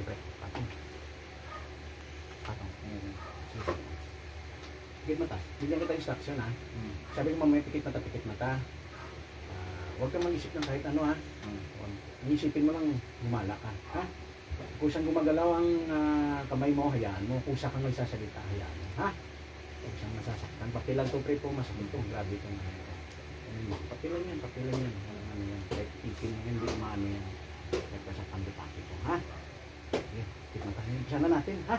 Siyempre, patong. Patong. Pikit mata. Bigyan kita instruction ha. Sabi ko mamaya pikit mata. Huwag kang mag-isip ng kahit ano ha. Isipin mo lang gumala ka. Ha? Kusang gumagalaw ang kamay mo, hayaan mo. Kusa kang nagsasalita, hayaan mo. Ha? Kusang nasasaktan. Papilan to pre po, masakit to. Grabe itong papilan yan. Ano yan. Kahit ipin yan, hindi umano yan. Kahit pasaktan dipaki ko. Ha? Okay. Pikit mata. Sana natin. Ha?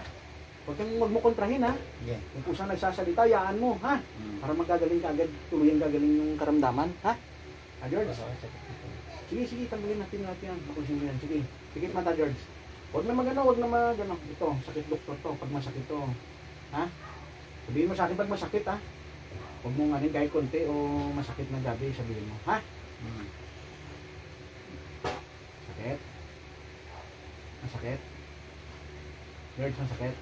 Huwag kang magmukontrahin ha. Yeah. Kung kusang nagsasalita, hayaan mo. Ha? Para magagaling ka agad, tuluyang gagaling yung karamdaman. Ha? George? Sige, tanggalin natin yan. Makusin mo yan. Sige, pikit mata, George. Huwag na magano. Ito, sakit doktor to. Pag masakit to. Ha? Sabihin mo sa akin pag masakit, ha? Huwag mo nganin kahit konti o masakit na gabi, sabihin mo. Ha? Sakit? Masakit? George, masakit?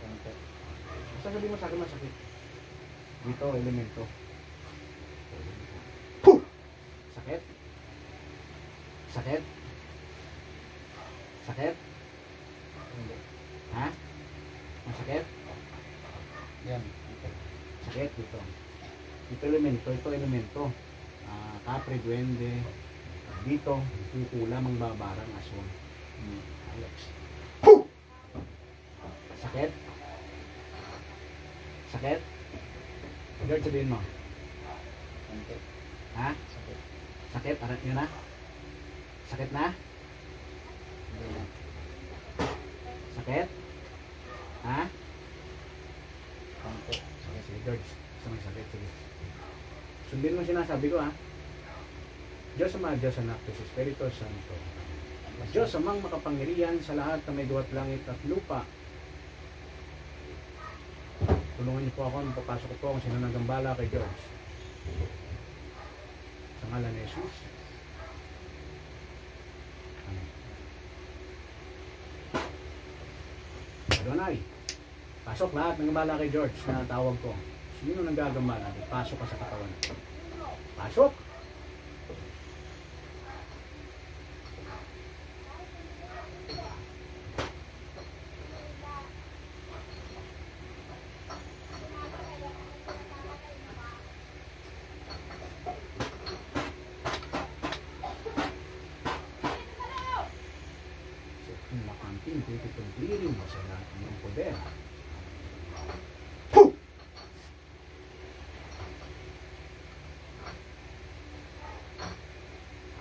Basta sabihin mo sa akin masakit. Dito, elemento. Puh! Sakit? Sakit? Sakit? Hindi. Ha? Masakit? Yan. Okay. Sakit dito. Ito elemento. Kapre, duwende. Dito, kukulam ang babarang aswang. Alex. Puh! Sakit? Sakit? George, sabihin mo. Ha? Sakit. Sakit? Arat nyo na? Sakit na? Sakit? Ha? Sige, George. Sa may sakit, sige. Sundin mo sinasabi ko, ha? Diyos Ama, Diyos Anak, Diyos Espiritu Santo. Diyos Amang makapangyarihan sa lahat na may duwa't langit at lupa. Tulungan niyo po ako, papasok po kung sino nang gambala kay George. Sa ngalan ni Jesus. Adonai, pasok lahat ng gambala kay George na tawag ko. Sino nang gagambala? Pasok ka sa katawan. Pasok! Itutuglirin mo sa lahat ng poder. Puh!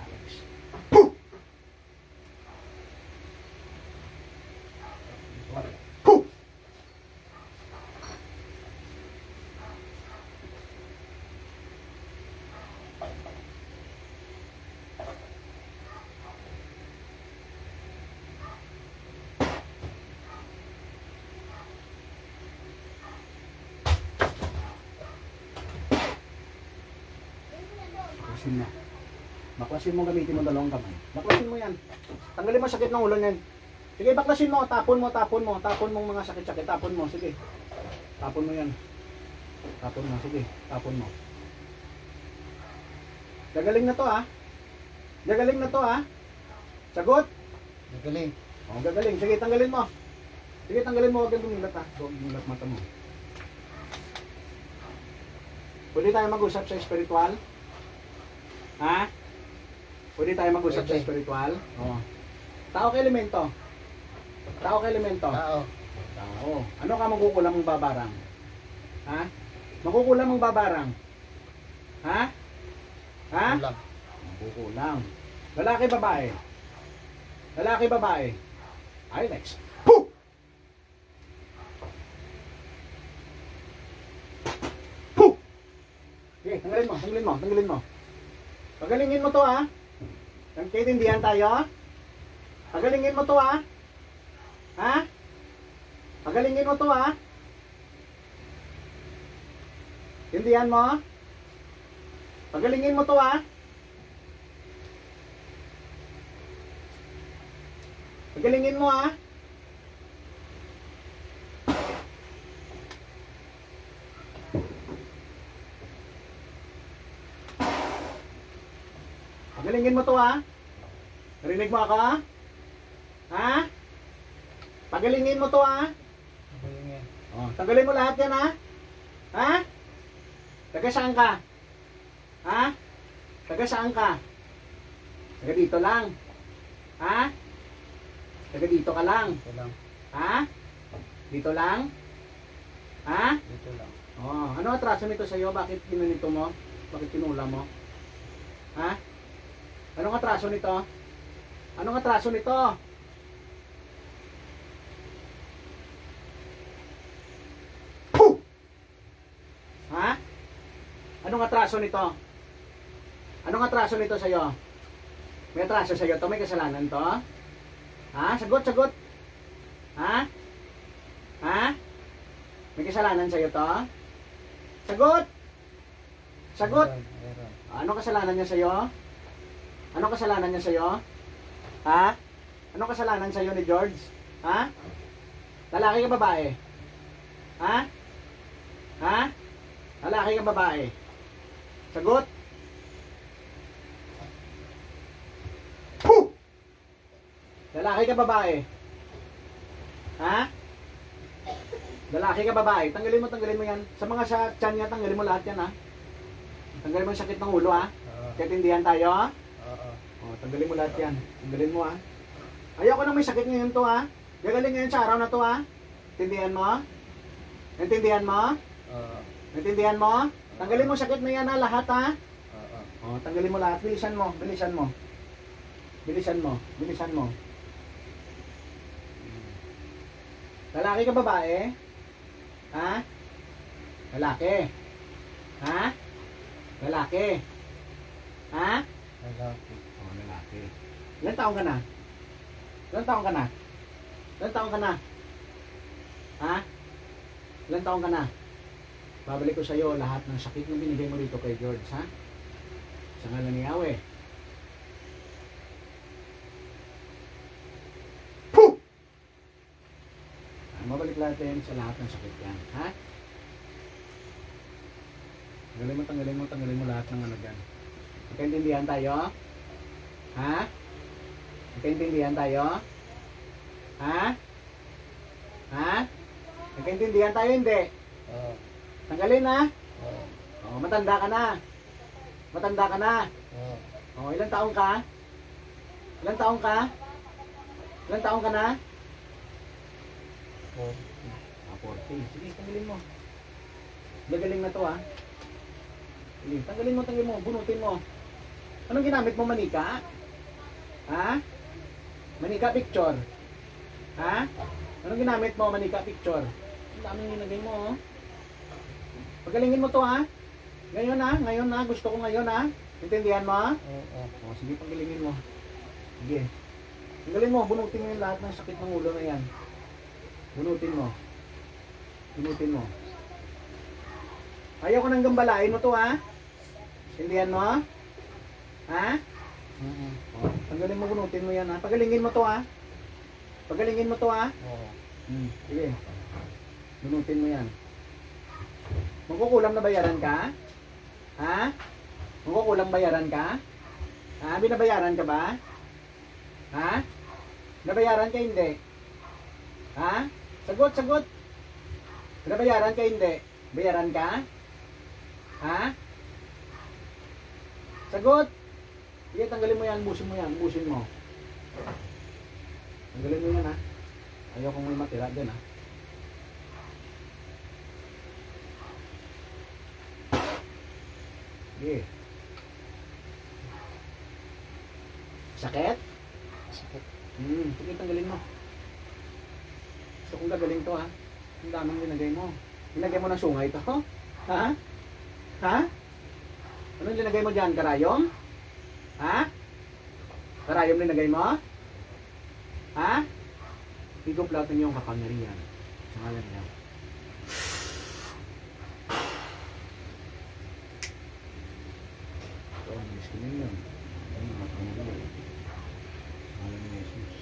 Alex. Puh! Puh! Baklasin mo, gamitin mo dalawang kamay. Baklasin mo yan. Tanggalin mo sakit ng ulo niyan. Sige, baklasin mo. Tapon mo mga sakit-sakit. Tapon mo, sige. Tapon mo yan. Tapon mo, sige. Tapon mo. Gagaling na to, ha? Gagaling na to, ha? Sagot? Gagaling. O, gagaling. Sige, tanggalin mo. Sige, tanggalin mo. Huwag kang dumilat, ha? Huwag dumilat mata mo. Pwede tayo mag-usap sa espiritual? Ha? Pwede tayo mag-usap sa espiritual? Oo. Tao ka elemento? Tao ka elemento? Tao. Ano ka magkukulang mong babarang? Ha? Magkukulang mong babarang? Ha? Ha? Magkukulang. Lalaki, babae? Lalaki, babae? Ay, next. Puh! Puh! Okay, tanggalin mo. Pagalingin mo to, ha? Nagkitindihan tayo? Pagalingin mo to, ha? Ha? Pagalingin mo to, ha? Tindihan mo? Pagalingin mo to, ha? Pagalingin mo, ha? Pagalingin mo to, ha? Narinig mo ako, ha? Ha? Pagalingin mo to ha. Pagalingin. Oh, tanggalin mo lahat yan ha. Ha? Taga saan ka? Ha? Taga saan ka? Taga dito lang. Ha? Taga dito ka lang. Dito lang. Ha? Dito lang? Ha? Dito lang. Oh, ano atraso nito sa iyo? Bakit kinunito mo? Bakit kinula mo? Ha? Anong atraso nito? Anong atraso nito? Puh! Ha? Anong atraso nito? Anong atraso nito sa iyo? May atraso sa iyo to? May kasalanan to? Ha? Sagot, sagot. Ha? Ha? May kasalanan sa iyo to? Sagot! Sagot! Meron. Anong kasalanan niya sa iyo? Anong kasalanan niya sa iyo? Ha? Anong kasalanan sa iyo ni George? Ha? Lalaki ka babae? Ha? Ha? Lalaki ka babae? Sagot! Puh! Lalaki ka babae? Ha? Lalaki ka babae? Tanggalin mo yan. Sa mga sa tiyan niya, tanggalin mo lahat yan ha. Tanggalin mo yung sakit ng ulo ha. Kaintindihan tayo? Oo. Oh, tanggalin mo lahat yan. Tanggalin mo ha. Ayoko nang may sakit ngayon to ha. Gagaling ngayon sa araw na to ha. Intindihan mo? Intindihan mo? Oo. Intindihan mo? Tanggalin mo sakit na yan ha, lahat ha. Oo. Oh, tanggalin mo lahat. Bilisan mo, bilisan mo. Bilisan mo, bilisan mo. Lalaki ka babae? Ha? Lalaki. Ha? Lalaki. Ha? Lalaki. Oh, lalaki. Ilan taong ka na? Ilan taong ka na? Ilan taong ka na? Ha? Ilan taong ka na? Babalik ko sa iyo lahat ng sakit na binigay mo dito kay George, ha? Sa ngalan ni Yahweh. Puh! Mabalik natin sa lahat ng sakit yan, ha? Tanggalin mo lahat ng ano dyan. Magkaintindihan tayo? Ha? Magkaintindihan tayo? Ha? Ha? Magkaintindihan tayo hindi? Oo. Tanggalin ha? Oo. Oh, matanda ka na. Matanda ka na. Oo. Oh, ilang taong ka? Ilang taong ka? Ilang taong ka na? 40. Sige, tanggalin mo. Gagaling na to ha. Sige, tanggalin mo, bunutin mo. Anong ginamit mo, manika? Ha? Manika picture. Ha? Anong ginamit mo, manika picture? Ang daming nilagay mo, oh. Pagalingin mo to, ha? Ngayon na, gusto ko ngayon, ha? Intindihan mo, ha? Oo. O, sige, pagalingin mo. Sige. Tanggalin mo, bunutin mo yung lahat ng sakit ng ulo na yan. Bunutin mo. Bunutin mo. Ayaw ko nang gambalain mo to, ha? Intindihan mo? Ha? Oo. O, tanggalin mo, bunutin mo yan, ha? Pagalingin mo to, ha? Pagalingin mo to, ha? Oo. Sige. Bunutin mo yan. Magkukulang na bayaran ka? Ha? Magkukulang bayaran ka? Ha? Binabayaran ka ba? Ha? Nabayaran ka hindi? Ha? Sagot, sagot. Binabayaran ka hindi? Bayaran ka? Ha? Sagot. Sige, tanggalin mo yan, busin mo yan, busin mo. Tanggalin mo yan, ha? Ayaw kong may matira dyan, ha? Sige. Sakit? Sakit. Sige, tanggalin mo. Gusto kong gagaling to, ha? Ang daming linagay mo. Linagay mo ng sungay to? Ha? Ha? Anong linagay mo dyan? Karayom? Ha? Karayom linagay mo? Ha? Higop natin yung kapangyarihan. Sa ngalan niya. Ito ang miskinin yun. Ang mga kapangyarihan. Sa ngalan ni Jesus.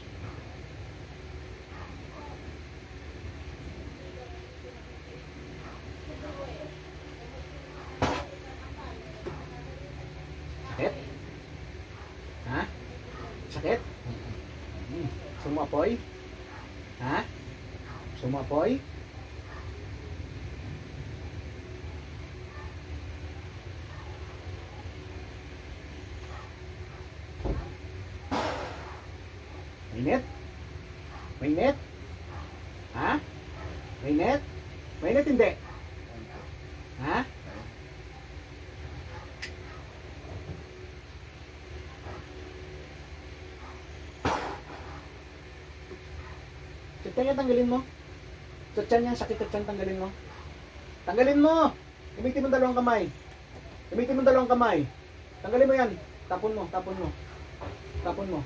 Sakit? Ha? Sakit? Gusto mo apoy? Ha? Sumapoy. Mainit? Mainit? Ha? Mainit? Mainit hindi? Ha? Sa tiyan niya tanggalin mo. Sa tiyan niya, sakit sa tiyan tanggalin mo. Tanggalin mo! Gamitin mo dalawang kamay. Gamitin mo dalawang kamay. Tanggalin mo yan. Tapon mo, tapon mo. Tapon mo.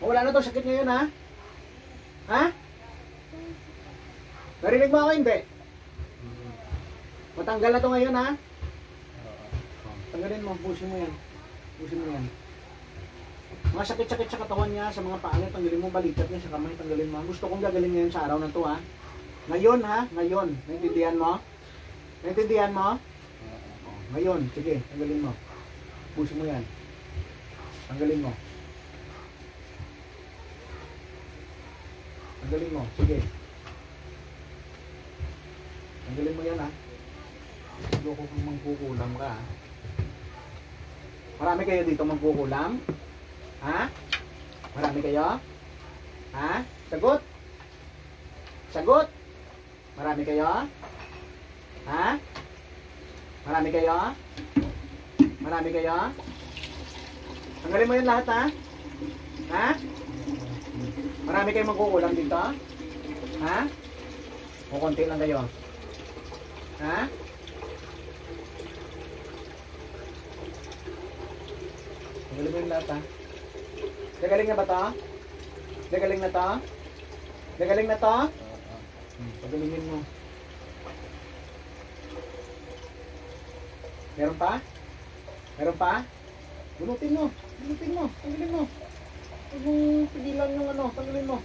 O, wala na to, sakit ngayon ha? Ha? Narinig mo ako hindi? Matanggal na to ngayon ha? Tanggalin mo, busin mo yan. Busin mo yan. Mga sakit-sakit sa katawan niya, sa mga paa niya, tanggalin mo, balikat niya sa kamay, tanggalin mo. Gusto kong gagaling ngayon sa araw na to ha? Ngayon ha? Ngayon. Naintindihan mo? Naintindihan mo? Ngayon, sige, tanggalin mo. Busin mo yan. Tanggalin mo. Tanggalin mo, sige. Tanggalin mo yan ha. Gusto ko kung mangkukulam ka ha. Marami kayo dito mangkukulam? Ha? Marami kayo? Ha? Sagot? Sagot? Marami kayo? Ha? Marami kayo? Marami kayo? Tanggalin mo yan lahat ha? Ha? Marami kayong magkukulam dito? Ha? O konti lang kayo? Ha? Tanggalin mo yung lahat ha? Gagaling na ba to? Gagaling na to? Gagaling na to? Pagalingin mo. Meron pa? Meron pa? Bunutin mo. Bunutin mo. Tanggalin mo. Huwag mong pigilan yung ano. Tanggalin mo.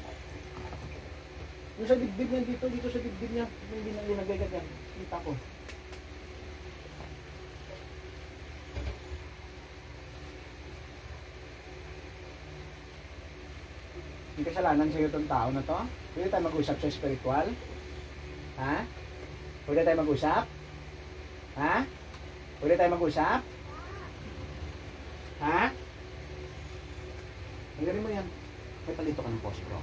Yung sa dibdib niya dito. Dito sa dibdib niya. Hindi na linagay ka dyan. Kita ko. May kasalanan sa'yo itong tao na to? Pwede tayo mag-usap sa spiritual? Ha? Pwede tayo mag-usap? Ha? Pwede tayo mag-usap? Ha? Tanggalin mo yan. May palito ka ng pospro.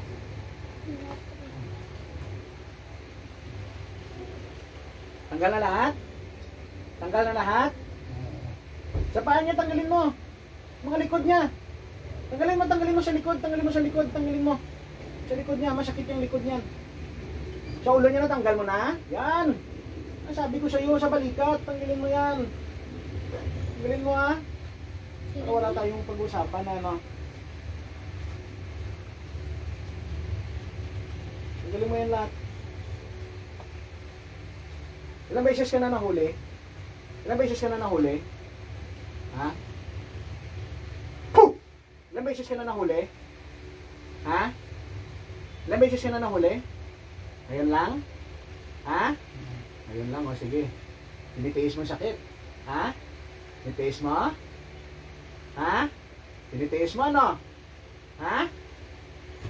Tanggal na lahat? Tanggal na lahat? Sa paa niya, tanggalin mo. Mga likod niya. Tanggalin mo sa likod, tanggalin mo sa likod, tanggalin mo. Sa likod niya, masakit yung likod niyan. Sa ulo niya na, tanggal mo na. Yan. Ang sabi ko sa iyo, sa balikat, tanggalin mo yan. Tanggalin mo ha. Para wala tayong pag-usapan, ano. Tanggalin mo yan lahat. Ilang beses ka na nahuli? Ilang beses ka na nahuli? Ha? Ilang beses ka na nahuli? Ha? Ilang beses ka na nahuli? Ngayon lang? Ha? Ngayon lang, o sige. Tinitiis mo sakit? Ha? Tinitiis mo? Ha? Tinitiis mo ano? Ha?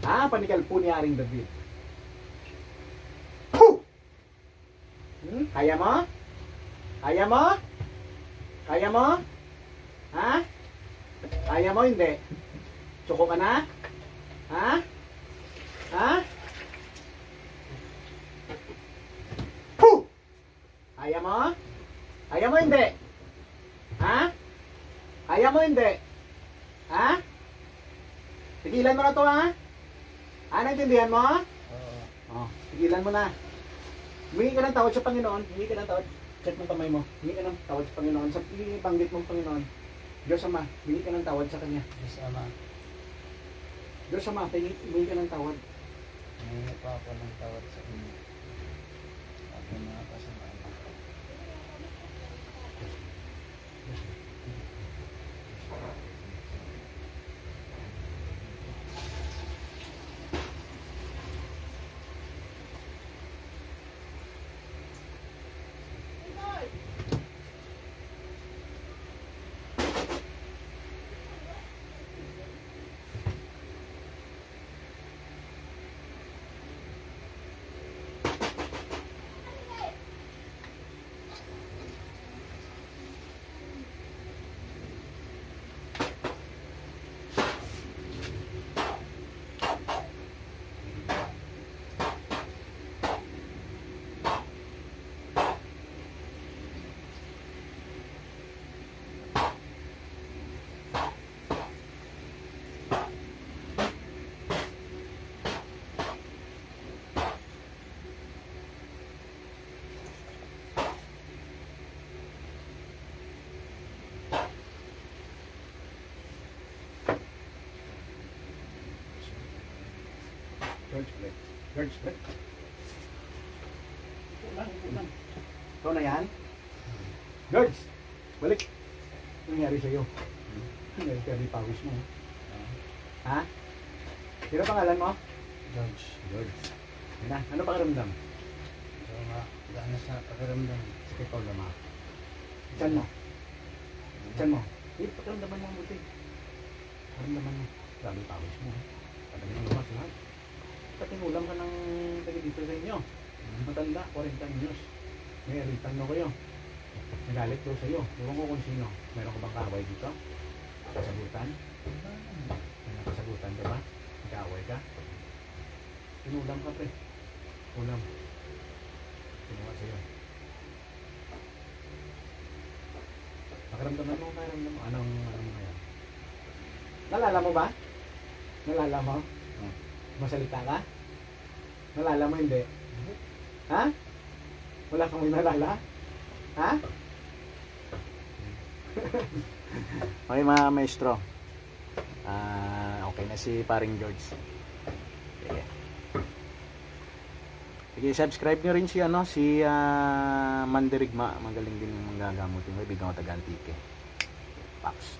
Ha? Panikal po ni Aring David. Puh! Kaya mo? Kaya mo? Kaya mo? Ha? Kaya mo hindi? Suko ka na? Ha? Ha? Puh! Kaya mo? Kaya mo hindi? Ha? Kaya mo hindi? Ha? Tigilan mo na to ha? Ha? Naintindihan mo? Oh, tigilan mo na. Humingi ka ng tawad sa Panginoon. Humingi ka ng tawad. Check mo kamay mo. Humingi ka ng tawad sa Panginoon. Sa ibanggit mong Panginoon. Diyos Ama, humingi ka ng tawad sa Kanya. Diyos Ama. Diyos Ama, humingi ka ng tawad. Humingi pa ako ng tawad sa inyo. Aking mga kasalanan. George, balik. George, balik. Upo lang, upo lang. Ikaw na yan? George, balik. Ano nangyari sa'yo? Nangyari ka di pawis mo. Ha? Sino pangalan mo? George. George. Yan na. Ano pakiramdam? So, gano'n sa pakiramdam. Sakit pa ulam ha? Tiyan mo. Tiyan mo. Eh, pakiramdaman mo ang buti. Pakiramdaman mo. Grabe pawis mo. Patagal ng lumas lahat. Patinulam ka ng taga dito sa inyo. Matanda, 40 anyos. May eritan mo kayo. Nagalit daw sa'yo. Ewan ko kung sino. Meron ka bang kaaway dito? Kasagutan? May nakasagutan ka ba? Nag-aaway ka? Tinulam ka pre. Ulam. Tinuwa sa'yo. Pakiramdaman mo, pakiramdaman mo. Anong ngayon? Nalala mo ba? Nalala mo? Masalita ka? Nalala mo hindi? Ha? Wala kang may nalala? Ha? Okay mga maestro. Okay na si paring George. Sige. Sige, subscribe nyo rin si Mandirigma. Magaling din yung manggagamutin. May bigyan ko taga-antike. Pax.